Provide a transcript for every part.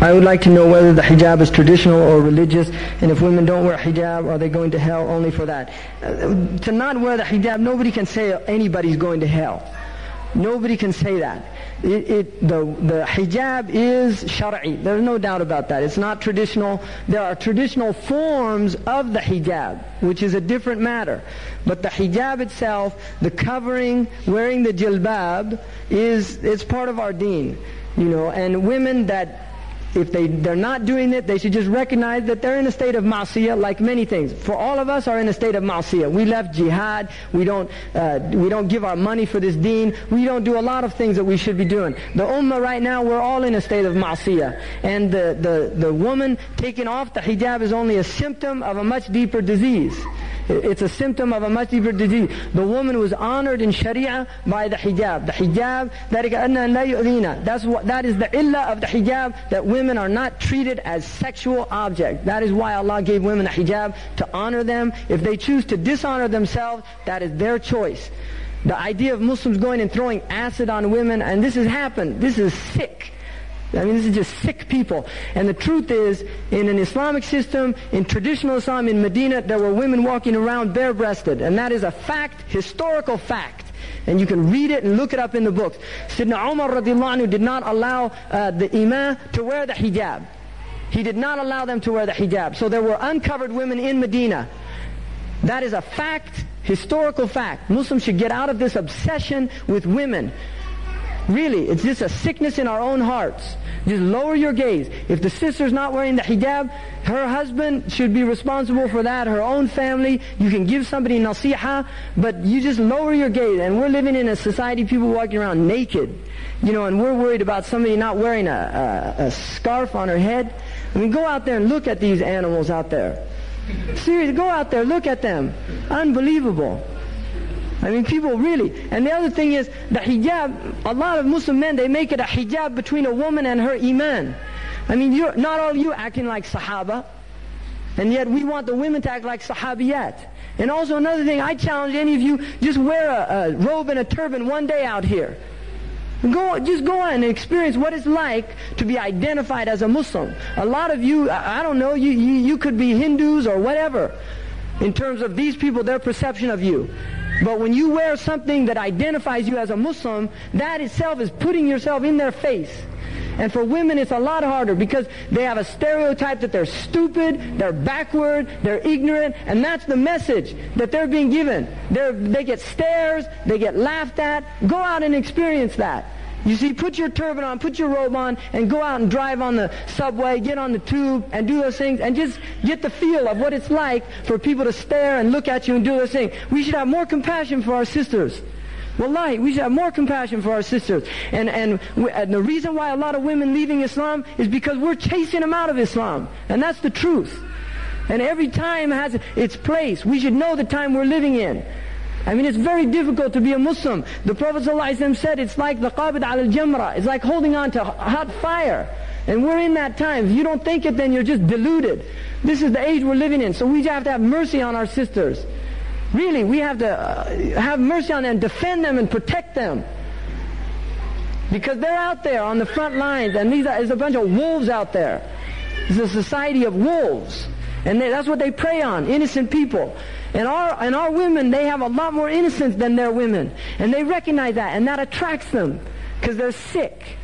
I would like to know whether the hijab is traditional or religious, and if women don't wear hijab, are they going to hell only for that? To not wear the hijab, nobody can say anybody's going to hell. Nobody can say that. The hijab is shar'i. There's no doubt about that. It's not traditional. There are traditional forms of the hijab, which is a different matter. But the hijab itself, the covering, wearing the jilbab, it's part of our deen. And women that, if they're not doing it, they should just recognize that they're in a state of ma'siyah, like many things. For all of us are in a state of ma'siyah. We left jihad. We don't give our money for this deen. We don't do a lot of things that we should be doing. The ummah right now, we're all in a state of ma'siyah. And the woman taking off the hijab is only a symptom of a much deeper disease. It's a symptom of a much deeper disease. The woman was honored in Sharia by the hijab. The hijab, that is the illah of the hijab, that women are not treated as sexual objects. That is why Allah gave women the hijab, to honor them. If they choose to dishonor themselves, that is their choice. The idea of Muslims going and throwing acid on women, and this has happened, this is sick. This is just sick people. And the truth is, in an Islamic system, in traditional Islam in Medina, there were women walking around bare-breasted. And that is a fact, historical fact. And you can read it and look it up in the books. Sayyidina Umar radiallahu anhu did not allow the imam to wear the hijab. He did not allow them to wear the hijab. So there were uncovered women in Medina. That is a fact, historical fact. Muslims should get out of this obsession with women. Really, it's just a sickness in our own hearts. Just lower your gaze. If the sister's not wearing the hijab, her husband should be responsible for that, her own family. You can give somebody nasiha, but you just lower your gaze. And we're living in a society, people walking around naked. And we're worried about somebody not wearing a scarf on her head. Go out there and look at these animals out there. Seriously, go out there, look at them. Unbelievable. People really. And the other thing is, the hijab, a lot of Muslim men, they make it a hijab between a woman and her iman. Not all you acting like Sahaba, and yet we want the women to act like Sahabiyat. And also another thing, I challenge any of you, just wear a robe and a turban one day out here. Just go on and experience what it's like to be identified as a Muslim. A lot of you, I don't know, you could be Hindus or whatever, in terms of these people, their perception of you. But when you wear something that identifies you as a Muslim, that itself is putting yourself in their face. And for women, it's a lot harder because they have a stereotype that they're stupid, they're backward, they're ignorant, and that's the message that they're being given. They get stares, they get laughed at. Go out and experience that. You see, put your turban on, put your robe on, and go out and drive on the subway, get on the tube, and do those things, and just get the feel of what it's like for people to stare and look at you and do those things. We should have more compassion for our sisters. Wallahi, we should have more compassion for our sisters. And the reason why a lot of women leaving Islam is because we're chasing them out of Islam. And that's the truth. And every time has its place. We should know the time we're living in. It's very difficult to be a Muslim. The Prophet ﷺ said it's like the qabid al-jamra. It's like holding on to hot fire. And we're in that time. If you don't think it, then you're just deluded. This is the age we're living in. So we have to have mercy on our sisters. Really, we have to have mercy on them, defend them and protect them. Because they're out there on the front lines, and there's a bunch of wolves out there. It's a society of wolves. And that's what they prey on, innocent people. And our women, they have a lot more innocence than their women. And they recognize that, and that attracts them, because they're sick.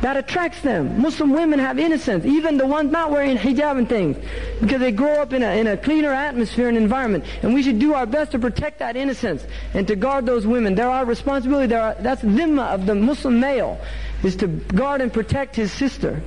That attracts them. Muslim women have innocence, even the ones not wearing hijab and things, because they grow up in a cleaner atmosphere and environment. And we should do our best to protect that innocence and to guard those women. They're our responsibility. That's the dhimma of the Muslim male, is to guard and protect his sister.